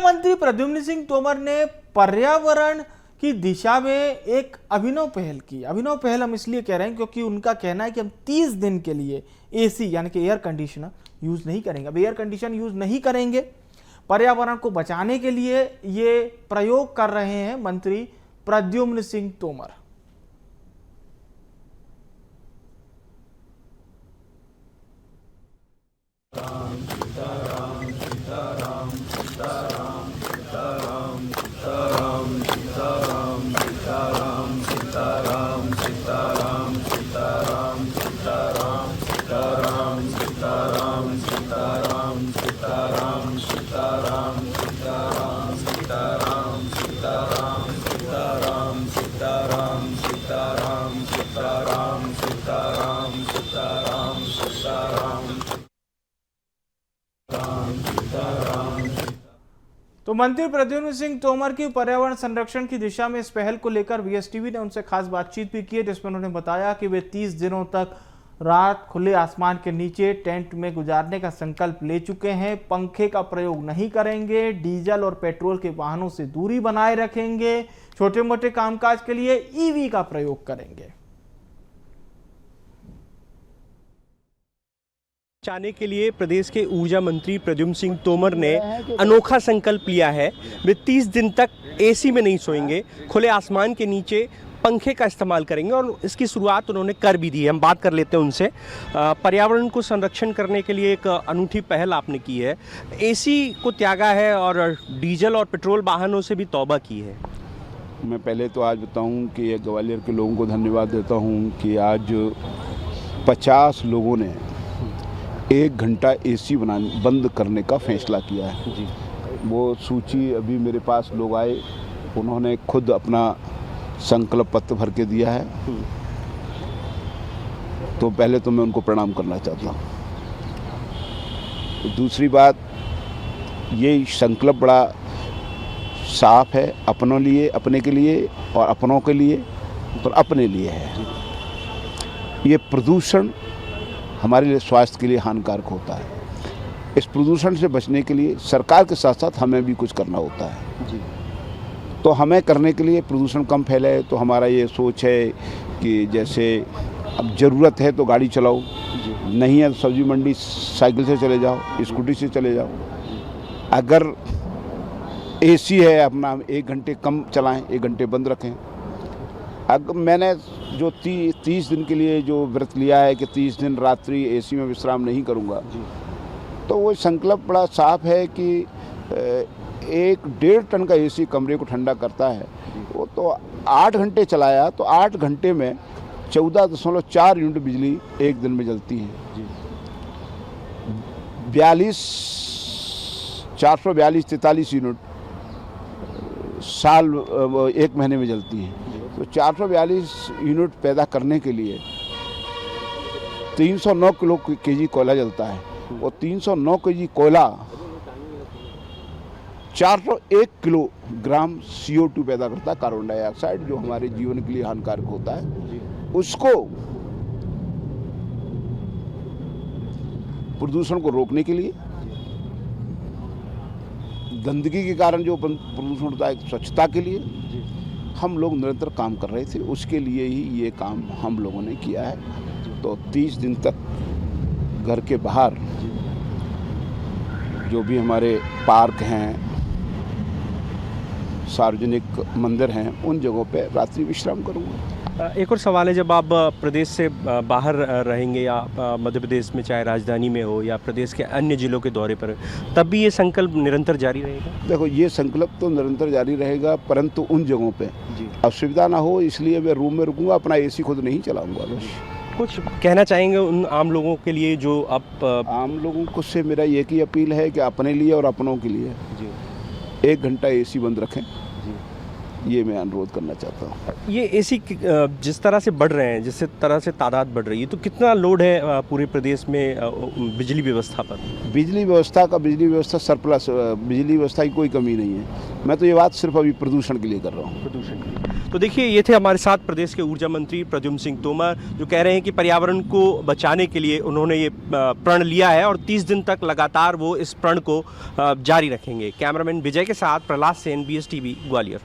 मंत्री प्रद्युम्न सिंह तोमर ने पर्यावरण की दिशा में एक अभिनव पहल की। अभिनव पहल हम इसलिए कह रहे हैं क्योंकि उनका कहना है कि हम 30 दिन के लिए एसी यानी कि एयर कंडीशनर यूज नहीं करेंगे। अब एयर कंडीशन यूज नहीं करेंगे, पर्यावरण को बचाने के लिए ये प्रयोग कर रहे हैं मंत्री प्रद्युम्न सिंह तोमर। तो मंत्री प्रद्युम्न सिंह तोमर की पर्यावरण संरक्षण की दिशा में इस पहल को लेकर वीएसटीवी ने उनसे खास बातचीत भी की है, जिसमें उन्होंने बताया कि वे 30 दिनों तक रात खुले आसमान के नीचे टेंट में गुजारने का संकल्प ले चुके हैं। पंखे का प्रयोग नहीं करेंगे, डीजल और पेट्रोल के वाहनों से दूरी बनाए रखेंगे, छोटे मोटे कामकाज के लिए ईवी का प्रयोग करेंगे। बचाने के लिए प्रदेश के ऊर्जा मंत्री प्रद्युम्न सिंह तोमर ने अनोखा संकल्प लिया है। वे 30 दिन तक एसी में नहीं सोएंगे, खुले आसमान के नीचे पंखे का इस्तेमाल करेंगे और इसकी शुरुआत उन्होंने कर भी दी है। हम बात कर लेते हैं उनसे। पर्यावरण को संरक्षण करने के लिए एक अनूठी पहल आपने की है, एसी को त्यागा है और डीजल और पेट्रोल वाहनों से भी तौबा की है। मैं पहले तो आज बताऊं कि ग्वालियर के लोगों को धन्यवाद देता हूं कि आज 50 लोगों ने 1 घंटा एसी बंद करने का फैसला किया है जी। वो सूची अभी मेरे पास लोग आए, उन्होंने खुद अपना संकल्प पत्र भर के दिया है। तो पहले तो मैं उनको प्रणाम करना चाहता हूँ। दूसरी बात, ये संकल्प बड़ा साफ है, अपनों लिए, अपने के लिए और अपनों के लिए और अपने लिए है। ये प्रदूषण हमारे लिए स्वास्थ्य के लिए हानिकारक होता है। इस प्रदूषण से बचने के लिए सरकार के साथ साथ हमें भी कुछ करना होता है जी। तो हमें करने के लिए प्रदूषण कम फैले, तो हमारा ये सोच है कि जैसे अब ज़रूरत है तो गाड़ी चलाओ, नहीं है तो सब्जी मंडी साइकिल से चले जाओ, स्कूटी से चले जाओ। अगर एसी है अपना 1 घंटे कम चलाएं, 1 घंटे बंद रखें। अगर मैंने जो 30 दिन के लिए जो व्रत लिया है कि 30 दिन रात्रि एसी में विश्राम नहीं करूंगा, तो वो संकल्प बड़ा साफ है कि 1.5 टन का एसी कमरे को ठंडा करता है। वो तो 8 घंटे चलाया तो 8 घंटे में 14.4 यूनिट बिजली एक दिन में जलती है। 442 यूनिट साल 1 महीने में जलती हैं। तो 442 यूनिट पैदा करने के लिए 309 किलो केजी कोयला जलता है। और 309 केजी कोयला 401 किलोग्राम CO2 पैदा करता है, कार्बन डाइऑक्साइड, जो हमारे जीवन के लिए हानिकारक होता है। उसको प्रदूषण को रोकने के लिए, गंदगी के कारण जो प्रदूषण होता है, स्वच्छता के लिए हम लोग निरंतर काम कर रहे थे। उसके लिए ही ये काम हम लोगों ने किया है। तो 30 दिन तक घर के बाहर जो भी हमारे पार्क हैं, सार्वजनिक मंदिर हैं, उन जगहों पे रात्रि विश्राम करूँगा। एक और सवाल है, जब आप प्रदेश से बाहर रहेंगे या मध्य प्रदेश में, चाहे राजधानी में हो या प्रदेश के अन्य जिलों के दौरे पर, तब भी ये संकल्प निरंतर जारी रहेगा? देखो, ये संकल्प तो निरंतर जारी रहेगा, परंतु उन जगहों पे असुविधा ना हो, इसलिए मैं रूम में रुकूंगा, अपना एसी खुद नहीं चलाऊंगा। बस कुछ कहना चाहेंगे उन आम लोगों के लिए जो अब आम लोगों को से मेरा एक ही अपील है कि अपने लिए और अपनों के लिए 1 घंटा एसी बंद रखें, ये मैं अनुरोध करना चाहता हूँ। ये एसी जिस तरह से बढ़ रहे हैं, जिस तरह से तादाद बढ़ रही है, तो कितना लोड है पूरे प्रदेश में बिजली व्यवस्था पर? बिजली व्यवस्था सरप्लस, बिजली व्यवस्था की कोई कमी नहीं है। मैं तो ये बात सिर्फ अभी प्रदूषण के लिए कर रहा हूँ। प्रदूषण के लिए। तो देखिए, ये थे हमारे साथ प्रदेश के ऊर्जा मंत्री प्रद्युम्न सिंह तोमर, जो कह रहे हैं कि पर्यावरण को बचाने के लिए उन्होंने ये प्रण लिया है और 30 दिन तक लगातार वो इस प्रण को जारी रखेंगे। कैमरामैन विजय के साथ प्रहलाद सेन, BSTV, ग्वालियर।